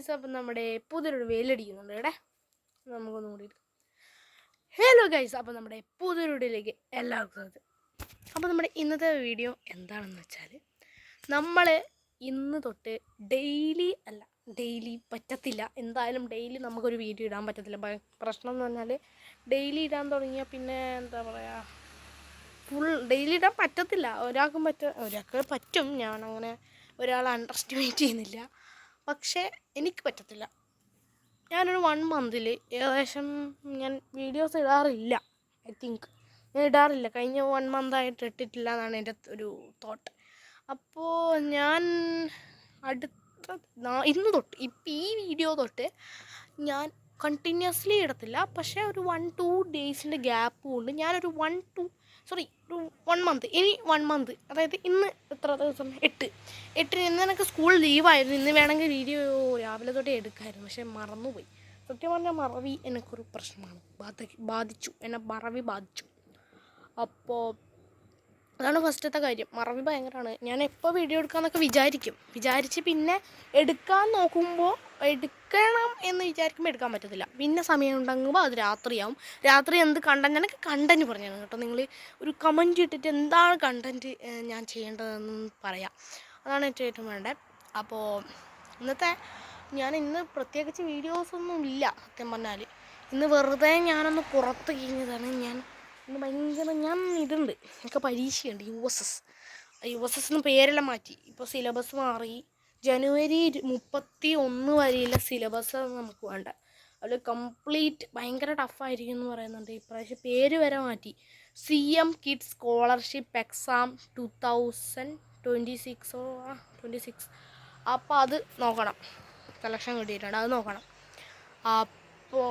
Guys, അപ്പം നമ്മുടെ പുതിയൊരു വെയിലടിക്കുന്നുണ്ട് ഇവിടെ. നമുക്കൊന്നും കൂടി ഹലോ ഗൈസ്, അപ്പം നമ്മുടെ പുതിയൊരു വീഡിയോയിലേക്ക് എല്ലാവർക്കും സ്വാഗതം. അപ്പോൾ നമ്മുടെ ഇന്നത്തെ വീഡിയോ എന്താണെന്ന് വെച്ചാൽ, നമ്മൾ ഇന്ന് തൊട്ട് ഡെയിലി പറ്റത്തില്ല. എന്തായാലും ഡെയിലി നമുക്കൊരു വീഡിയോ ഇടാൻ പറ്റത്തില്ല. പ്രശ്നം എന്ന് പറഞ്ഞാൽ ഡെയിലി ഇടാൻ തുടങ്ങിയാൽ പിന്നെ എന്താ പറയുക, ഫുൾ ഡെയിലി ഇടാൻ പറ്റത്തില്ല. ഒരാൾക്ക് പറ്റും. ഞാനങ്ങനെ ഒരാളെ അണ്ടർ എസ്റ്റിമേറ്റ് ചെയ്യുന്നില്ല, പക്ഷേ എനിക്ക് പറ്റത്തില്ല. ഞാനൊരു 1 മന്തിൽ ഏകദേശം ഞാൻ വീഡിയോസ് ഇടാറില്ല. ഞാൻ ഇടാറില്ല. കഴിഞ്ഞ 1 മന്തായിട്ട് ഇട്ടിട്ടില്ല എന്നാണ് എൻ്റെ ഒരു തോട്ട്. അപ്പോൾ ഞാൻ ഇന്ന് തൊട്ട് ഈ വീഡിയോ തൊട്ട് ഞാൻ കണ്ടിന്യൂസ്ലി ഇടത്തില്ല. പക്ഷേ ഒരു 1-2 ഡേയ്സിൻ്റെ ഗ്യാപ്പ് കൊണ്ട് ഞാനൊരു ഒരു 1 മന്ത്, ഇനി 1 മന്ത്, അതായത് ഇന്ന് എത്ര ദിവസം, 8 ഇന്ന് എനിക്ക് സ്കൂൾ ലീവായിരുന്നു. ഇന്ന് വേണമെങ്കിൽ വീഡിയോ രാവിലെ തൊട്ടേ എടുക്കാമായിരുന്നു, പക്ഷേ മറന്നുപോയി. സത്യം പറഞ്ഞാൽ മറവി എനിക്കൊരു പ്രശ്നമാണ്, എന്നെ മറവി ബാധിച്ചു. അപ്പോൾ അതാണ് ഫസ്റ്റത്തെ കാര്യം. മറവി ഭയങ്കരമാണ്. ഞാൻ എപ്പോൾ വീഡിയോ എടുക്കാമെന്നൊക്കെ വിചാരിച്ച് പിന്നെ എടുക്കാൻ നോക്കുമ്പോൾ എടുക്കണം എന്ന് വിചാരിക്കുമ്പോൾ എടുക്കാൻ പറ്റത്തില്ല. പിന്നെ സമയം ഉണ്ടാകുമ്പോൾ അത് രാത്രിയാവും. രാത്രി എന്ത് കണ്ടൻറ്റ്, എനിക്ക് കണ്ടൻറ്റ് പറഞ്ഞു കേട്ടോ. നിങ്ങൾ ഒരു കമൻറ്റ് ഇട്ടിട്ട് എന്താണ് കണ്ടൻറ്റ് ഞാൻ ചെയ്യേണ്ടതെന്ന് പറയാം. അതാണ് ഏറ്റവും വേണ്ടത്. അപ്പോൾ ഇന്ന് പ്രത്യേകിച്ച് വീഡിയോസൊന്നും ഇല്ല. സത്യം പറഞ്ഞാൽ ഇന്ന് വെറുതെ ഞാനൊന്ന് പുറത്ത് കഴിഞ്ഞതാണ്. ഞാൻ ഇതുണ്ട്, എനിക്ക് പരീക്ഷയുണ്ട്. USS എന്ന് പേരെല്ലാം മാറ്റി. ഇപ്പോൾ സിലബസ് മാറി. ജനുവരി 31 വരെയുള്ള സിലബസ് നമുക്ക് വേണ്ട. അതിൽ കംപ്ലീറ്റ് ഭയങ്കര ടഫായിരിക്കും എന്ന് പറയുന്നുണ്ട്. ഇപ്രാവശ്യം പേര് വരെ മാറ്റി. CM kids scholarship exam 2026. അപ്പോൾ അത് നോക്കണം. സെലക്ഷൻ കിട്ടിയിട്ടുണ്ട്, അത് നോക്കണം. അപ്പോൾ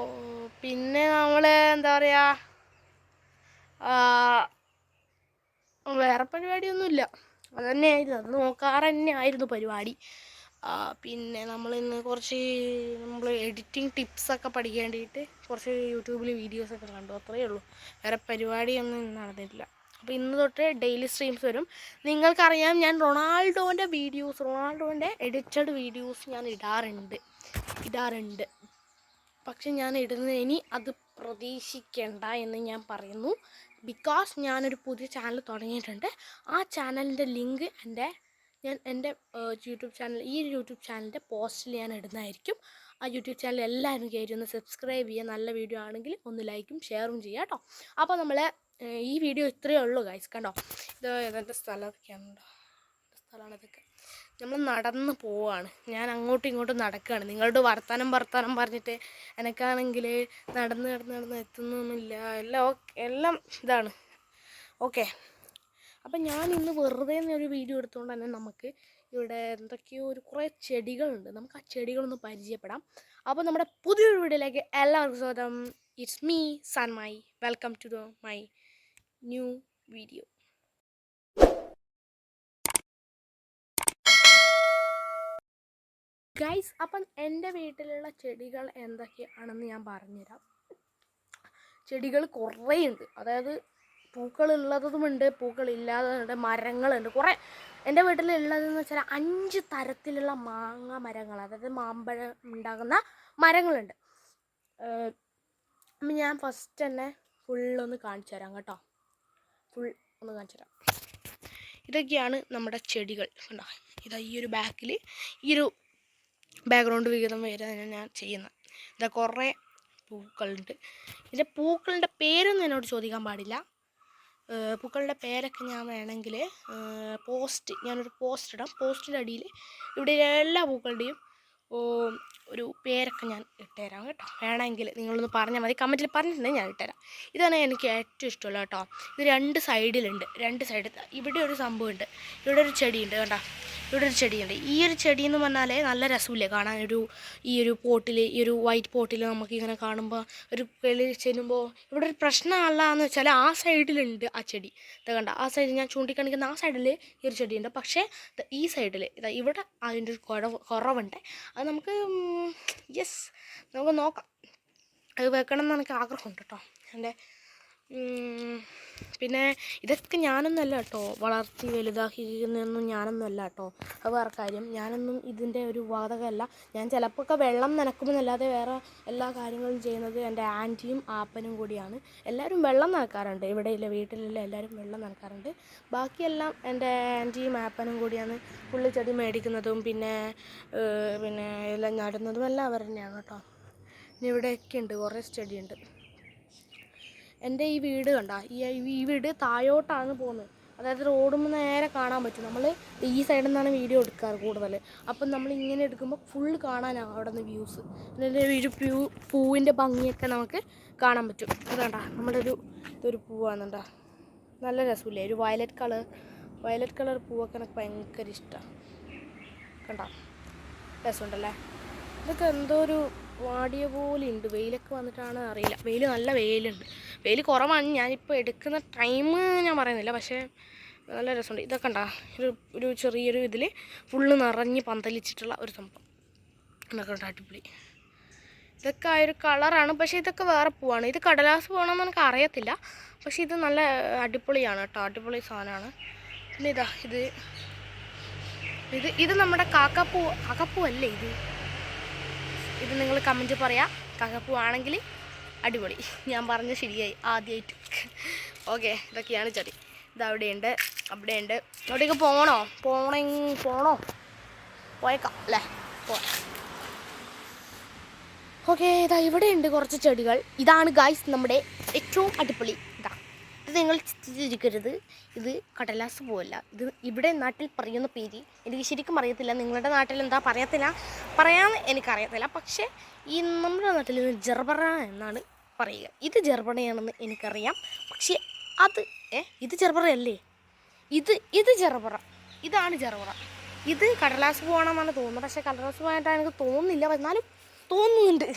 പിന്നെ നമ്മൾ എന്താ പറയുക, വേറെ പരിപാടിയൊന്നുമില്ല. അത് നോക്കാറ് തന്നെയായിരുന്നു പരിപാടി. പിന്നെ നമ്മളിന്ന് നമ്മൾ എഡിറ്റിംഗ് ടിപ്സൊക്കെ പഠിക്കാൻ വേണ്ടിയിട്ട് കുറച്ച് യൂട്യൂബിൽ വീഡിയോസൊക്കെ കണ്ടു, അത്രയേ ഉള്ളൂ. വേറെ പരിപാടിയൊന്നും ഇന്ന് നടന്നിട്ടില്ല. അപ്പോൾ ഇന്ന് തൊട്ട് ഡെയിലി സ്ട്രീംസ് വരും. നിങ്ങൾക്കറിയാം, ഞാൻ റൊണാൾഡോൻ്റെ എഡിറ്റഡ് വീഡിയോസ് ഞാൻ ഇടാറുണ്ട്. പക്ഷെ ഞാൻ ഇനി അത് പ്രതീക്ഷിക്കേണ്ട എന്ന് ഞാൻ പറയുന്നു. ബിക്കോസ് ഞാനൊരു പുതിയ ചാനൽ തുടങ്ങിയിട്ടുണ്ട്. ആ ചാനലിൻ്റെ ലിങ്ക് എൻ്റെ യൂട്യൂബ് ചാനലിൻ്റെ പോസ്റ്റിൽ ഞാൻ ഇടുന്നതായിരിക്കും. ആ യൂട്യൂബ് ചാനൽ എല്ലാവരും കയറി ഒന്ന് സബ്സ്ക്രൈബ് ചെയ്യുക. നല്ല വീഡിയോ ആണെങ്കിൽ ഒന്ന് ലൈക്കും ഷെയറും ചെയ്യുക കേട്ടോ. അപ്പോൾ ഈ വീഡിയോ ഇത്രയേ ഉള്ളൂ ഗൈസ്. കണ്ടോ, ഇത് ഏതെൻ്റെ സ്ഥലമാണ് ഇതൊക്കെ. നമ്മൾ നടന്ന് പോവാണ്. ഞാൻ അങ്ങോട്ടും ഇങ്ങോട്ടും നടക്കുകയാണ്. നിങ്ങളുടെ വർത്തമാനം പറഞ്ഞിട്ട് എനിക്കാണെങ്കിൽ നടന്ന് എത്തുന്നൊന്നുമില്ല. എല്ലാം ഇതാണ്. ഓക്കെ, അപ്പം ഞാൻ ഇന്ന് വെറുതെ ഒരു വീഡിയോ എടുത്തുകൊണ്ട് തന്നെ നമുക്ക് ഇവിടെ എന്തൊക്കെയോ കുറേ ചെടികളുണ്ട്. നമുക്ക് ആ ചെടികളൊന്ന് പരിചയപ്പെടാം. അപ്പോൾ നമ്മുടെ പുതിയൊരു വീഡിയോയിലേക്ക് എല്ലാവർക്കും സ്വാഗതം. It's me Sunmai. Welcome to my new video. Guys, അപ്പം എൻ്റെ വീട്ടിലുള്ള ചെടികൾ എന്തൊക്കെയാണെന്ന് ഞാൻ പറഞ്ഞുതരാം. ചെടികൾ കുറേയുണ്ട്. അതായത് പൂക്കളുള്ളതുമുണ്ട്, പൂക്കളില്ലാത്തതുണ്ട്, മരങ്ങളുണ്ട് കുറേ. എൻ്റെ വീട്ടിലുള്ളതെന്ന് വെച്ചാൽ 5 തരത്തിലുള്ള മാങ്ങ മരങ്ങൾ, അതായത് മാമ്പഴം ഉണ്ടാകുന്ന മരങ്ങളുണ്ട്. അപ്പം ഞാൻ ഫസ്റ്റ് തന്നെ ഫുള്ളൊന്ന് കാണിച്ചു തരാം കേട്ടോ. ഇതൊക്കെയാണ് നമ്മുടെ ചെടികൾ. കണ്ടോ, ഇതാ ഈ ഒരു ബാക്കിൽ ഈ ഒരു ബാക്ക്ഗ്രൗണ്ട് വിഹിതം വരെ ഞാൻ ചെയ്യുന്നത്. ഇതാ കുറേ പൂക്കളുണ്ട്. ഇതിൻ്റെ പൂക്കളുടെ പേരൊന്നും എന്നോട് ചോദിക്കാൻ പാടില്ല. പൂക്കളുടെ പേരൊക്കെ ഞാൻ വേണമെങ്കിൽ ഞാനൊരു പോസ്റ്റ് ഇടാം. പോസ്റ്റിൻ്റെ അടിയിൽ ഇവിടെ എല്ലാ പൂക്കളുടെയും ഒരു പേരൊക്കെ ഞാൻ ഇട്ടുതരാം കേട്ടോ. വേണമെങ്കിൽ നിങ്ങളൊന്ന് പറഞ്ഞാൽ മതി. കമൻറ്റിൽ പറഞ്ഞിട്ടുണ്ടെങ്കിൽ ഞാൻ ഇട്ടുതരാം. ഇതാണ് എനിക്ക് ഏറ്റവും ഇഷ്ടമുള്ള കേട്ടോ. ഇത് 2 സൈഡിലുണ്ട്. 2 സൈഡിൽ ഇവിടെ ഒരു സംഭവമുണ്ട്, ഇവിടെ ഒരു ചെടിയുണ്ട് കേട്ടോ. ഇവിടെ ഒരു ചെടിയുണ്ട്. ഈ ഒരു ചെടി എന്ന് പറഞ്ഞാൽ നല്ല രസമില്ലേ കാണാൻ. ഈ ഒരു പോട്ടിൽ, ഈ ഒരു വൈറ്റ് പോട്ടിൽ നമുക്കിങ്ങനെ കാണുമ്പോൾ ഒരു കിളി ചെല്ലുമ്പോൾ ഇവിടെ ഒരു പ്രശ്നമല്ല എന്ന് വെച്ചാൽ ആ സൈഡിലുണ്ട് ആ ചെടി. ഇത് കണ്ട, ആ സൈഡിൽ ഞാൻ ചൂണ്ടിക്കാണിക്കുന്ന ആ സൈഡിൽ ഈ ഒരു ചെടിയുണ്ട്. പക്ഷേ ഈ സൈഡിൽ ഇവിടെ അതിൻ്റെ ഒരു കുറവുണ്ട്. അത് നമുക്ക് നമുക്ക് നോക്കാം. അത് വെക്കണം എന്ന് എനിക്ക് ആഗ്രഹമുണ്ട് കേട്ടോ. എൻ്റെ പിന്നെ ഇതൊക്കെ ഞാനൊന്നുമല്ല കേട്ടോ വളർത്തി വലുതാക്കിക്കുന്നതൊന്നും ഞാനൊന്നുമല്ല കേട്ടോ. അത് വേറെ കാര്യം. ഞാനൊന്നും ഇതിൻ്റെ ഒരു വാതകമല്ല. ഞാൻ ചിലപ്പോൾ വെള്ളം നനക്കുമെന്നല്ലാതെ വേറെ എല്ലാ കാര്യങ്ങളും ചെയ്യുന്നത് എൻ്റെ ആൻറ്റിയും ആപ്പനും കൂടിയാണ്. എല്ലാവരും വെള്ളം നനക്കാറുണ്ട്, ഇവിടെയില്ല വീട്ടിലുള്ള എല്ലാവരും വെള്ളം നനക്കാറുണ്ട്. ബാക്കിയെല്ലാം എൻ്റെ ആൻറ്റിയും ആപ്പനും കൂടിയാണ് ഫുള്ള് ചെടി മേടിക്കുന്നതും പിന്നെ എല്ലാം നടുന്നതും എല്ലാം അവർ തന്നെയാണ് കേട്ടോ. പിന്നെ ഇവിടെയൊക്കെ ഉണ്ട്, കുറേ ചെടിയുണ്ട്. എൻ്റെ ഈ വീട് കണ്ട, ഈ വീട് താഴോട്ടാണ് പോകുന്നത്. അതായത് റോഡുമ്പോൾ നേരെ കാണാൻ പറ്റും. നമ്മൾ ഈ സൈഡിൽ നിന്നാണ് വീഡിയോ എടുക്കാറ് കൂടുതൽ. അപ്പം നമ്മൾ ഇങ്ങനെ എടുക്കുമ്പോൾ ഫുള്ള് കാണാനാണ് അവിടെ നിന്ന് വ്യൂസ്. പിന്നെ ഒരു പൂവിൻ്റെ ഭംഗിയൊക്കെ നമുക്ക് കാണാൻ പറ്റും. അതാണ്ടാ നമ്മുടെ ഇതൊരു പൂവാണെണ്ടാ, നല്ല രസമില്ലേ, ഒരു വയലറ്റ് കളർ പൂവൊക്കെ എനിക്ക് ഭയങ്കര ഇഷ്ടമാണ്. കണ്ട രസമുണ്ടല്ലേ. ഇതൊക്കെ എന്തോ ഒരു വാടിയ പോലെ ഉണ്ട്. വെയിലൊക്കെ വന്നിട്ടാണ് അറിയില്ല. നല്ല വെയിലുണ്ട്. വെയിൽ കുറവാണ്. ഞാനിപ്പോൾ എടുക്കുന്ന ടൈം ഞാൻ പറയുന്നില്ല, പക്ഷേ നല്ല രസമുണ്ട്. ഇതൊക്കെ ഉണ്ടാ ഒരു ചെറിയൊരു ഇതിൽ ഫുള്ള് നിറഞ്ഞ് പന്തലിച്ചിട്ടുള്ള ഒരു സംഭവം. എന്നൊക്കെ ഉണ്ട്, അടിപൊളി. ഇതൊക്കെ ആ ഒരു കളറാണ്, പക്ഷേ ഇതൊക്കെ വേറെ പൂവാണ്. ഇത് കടലാസ് പൂവാണെന്ന് എനിക്ക് അറിയത്തില്ല, പക്ഷേ ഇത് നല്ല അടിപൊളിയാണ് കേട്ടോ. അടിപൊളി സാധനമാണ്. പിന്നെ ഇതാ ഇത് നമ്മുടെ കാക്കപ്പൂ അല്ലേ ഇത് നിങ്ങൾ കമൻറ്റ് പറയാം. കാക്കപ്പൂ ആണെങ്കിൽ അടിപൊളി. ഞാൻ പറഞ്ഞ ശരിയായി ആദ്യമായിട്ട്. ഓക്കെ, ഇതൊക്കെയാണ് ചെടി. ഇതവിടെയുണ്ട്, അവിടെയുണ്ട്. അവിടേക്ക് പോകണോ? പോയേക്കാം അല്ലേ? ഓക്കെ, ഇതാ ഇവിടെയുണ്ട് കുറച്ച് ചെടികൾ. ഇതാണ് ഗായ്സ് നമ്മുടെ ഏറ്റവും അടിപൊളി. ഇത് നിങ്ങൾ ചിരിക്കരുത്, ഇത് കടലാസ് പോവല്ല. ഇത് ഇവിടെ നാട്ടിൽ പറയുന്ന പേര് എനിക്ക് ശരിക്കും അറിയത്തില്ല. നിങ്ങളുടെ നാട്ടിൽ എന്താ പറയാൻ എനിക്കറിയത്തില്ല. പക്ഷേ ഈ നമ്മുടെ നാട്ടിൽ ഇത് ജർബറ എന്നാണ് പറയുക. ഇത് ജർബറയാണെന്ന് എനിക്കറിയാം. പക്ഷേ ഇത് ജർബറയല്ലേ? ഇത് ജർബറ. ഇതാണ് ജർബറ. ഇത് കടലാസ് പോകണമെന്നാണ് തോന്നുന്നത്. പക്ഷേ കടലാസ് പോകാനായിട്ടാണ് എനിക്ക് തോന്നുന്നില്ല, എന്നാലും തോന്നുന്നുണ്ട്.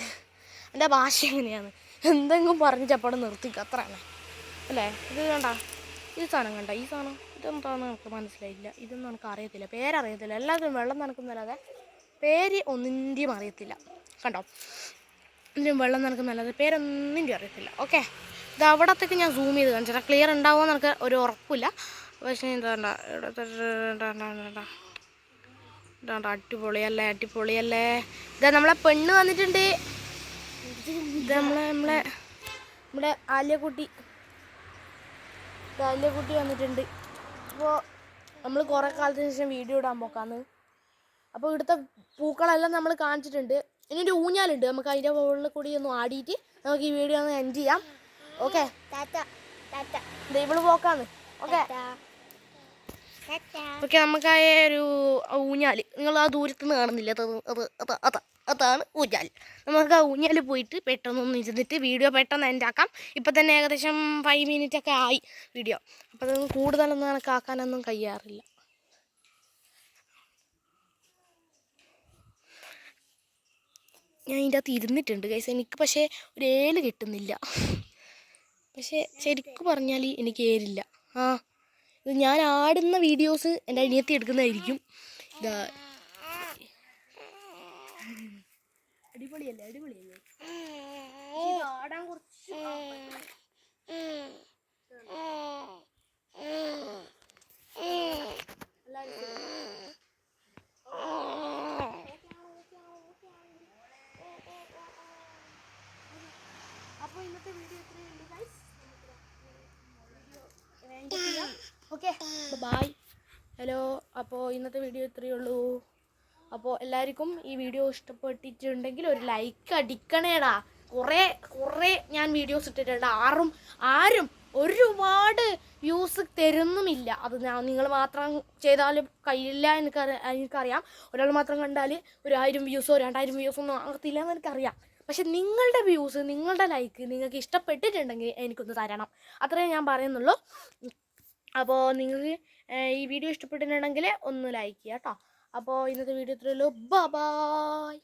എൻ്റെ ഭാഷ എങ്ങനെയാണ്, എന്തെങ്കിലും പറഞ്ഞ് ചപ്പാട് നിർത്തിക്കുക, അത്രയാണ് അല്ലേ? ഇത് കണ്ട, ഈ സാധനം കണ്ട, ഈ സാധനം ഇതെന്താണെന്ന് എനിക്ക് മനസ്സിലായില്ല. ഇതൊന്നും എനിക്ക് അറിയത്തില്ല, പേരറിയത്തില്ല. എല്ലാവരും വെള്ളം നനക്കുന്നല്ലാതെ പേര് ഒന്നിൻ്റെയും അറിയത്തില്ല. കണ്ടോ, ഇതിനും വെള്ളം നനക്കുന്നല്ലാതെ പേരൊന്നിൻ്റെയും അറിയത്തില്ല. ഓക്കെ, ഇത് അവിടത്തേക്ക് ഞാൻ സൂം ചെയ്ത് കാണിച്ചാൽ ക്ലിയർ ഉണ്ടാവുമെന്ന് എനിക്ക് ഒരു ഉറപ്പില്ല. പക്ഷേ എന്താ അടിപൊളിയല്ലേ. ഇതാ നമ്മളെ പെണ്ണ് വന്നിട്ടുണ്ട്. ഇത് നമ്മുടെ ആലിയക്കുട്ടി വന്നിട്ടുണ്ട്. അപ്പോൾ നമ്മൾ കുറേ കാലത്തിന് ശേഷം വീഡിയോ ഇടാൻ പോക്കാന്ന്. അപ്പോൾ ഇവിടുത്തെ പൂക്കളെല്ലാം നമ്മൾ കാണിച്ചിട്ടുണ്ട്. ഇനി ഒരു ഊഞ്ഞാലുണ്ട്, നമുക്ക് അതിൻ്റെ മുകളിൽ കൂടി ഒന്ന് ആടിയിട്ട് നമുക്ക് ഈ വീഡിയോ ഒന്ന് എൻഡ് ചെയ്യാം. ഓക്കെ, ഇവള് പോക്കാന്ന്. ഓക്കെ, നമുക്ക് ആ ഒരു ഊഞ്ഞാൽ നിങ്ങൾ ആ ദൂരത്ത് നിന്ന് കാണുന്നില്ല, അതാണ് ഊഞ്ഞാൽ. നമുക്ക് ആ ഊഞ്ഞാൽ പോയിട്ട് പെട്ടെന്നൊന്ന് ഇരുന്നിട്ട് വീഡിയോ പെട്ടെന്ന് എൻഡ് ആക്കാം. ഇപ്പം തന്നെ ഏകദേശം 5 minutes ഒക്കെ ആയി വീഡിയോ. അപ്പം അതൊന്നും കൂടുതലൊന്നും കണക്കാക്കാനൊന്നും കഴിയാറില്ല. ഞാൻ ഇതിൻ്റെ അകത്ത് ഇരുന്നിട്ടുണ്ട് ഗൈസ്. എനിക്ക് പക്ഷേ ഒരു ഏല് കിട്ടുന്നില്ല. പക്ഷേ ശരിക്കും പറഞ്ഞാൽ എനിക്ക് ഏരില്ല. ഇത് ഞാൻ ആടുന്ന വീഡിയോസ് എൻ്റെ അനിയത്തി എടുക്കുന്നതായിരിക്കും. ഇതാ അടിപൊളിയല്ലേ? ഇത് ആടാൻ കുറച്ച് അപ്പോൾ ഇന്നത്തെ വീഡിയോ ഇത്രയുള്ളൂ ഗൈസ്. Okay, by. ഹലോ, അപ്പോൾ ഇന്നത്തെ വീഡിയോ ഇത്രയേ ഉള്ളൂ. അപ്പോൾ എല്ലാവർക്കും ഈ വീഡിയോ ഇഷ്ടപ്പെട്ടിട്ടുണ്ടെങ്കിൽ ഒരു ലൈക്ക് അടിക്കണേടാ. കുറേ ഞാൻ വീഡിയോസ് ഇട്ടിട്ടുണ്ട്. ആരും ഒരുപാട് വ്യൂസ് തരുന്നുമില്ല. അത് നിങ്ങൾ മാത്രം ചെയ്താലും കഴിയില്ല. എനിക്കറിയാം. ഒരാൾ മാത്രം കണ്ടാൽ 1000 വ്യൂസോ 2000 വ്യൂസോ ഒന്നും ആകത്തില്ല എന്ന് എനിക്കറിയാം. പക്ഷെ നിങ്ങളുടെ വ്യൂസ്, നിങ്ങളുടെ ലൈക്ക് നിങ്ങൾക്ക് ഇഷ്ടപ്പെട്ടിട്ടുണ്ടെങ്കിൽ എനിക്കൊന്ന് തരണം. അത്രേ ഞാൻ പറയുന്നുള്ളൂ. അപ്പോൾ നിങ്ങൾക്ക് ഈ വീഡിയോ ഇഷ്ടപ്പെട്ടിട്ടുണ്ടെങ്കിൽ ഒന്ന് ലൈക്ക് ചെയ്യാം കേട്ടോ. അപ്പോൾ ഇന്നത്തെ വീഡിയോ ഇത്രയേ ഉള്ളൂ. ബൈ.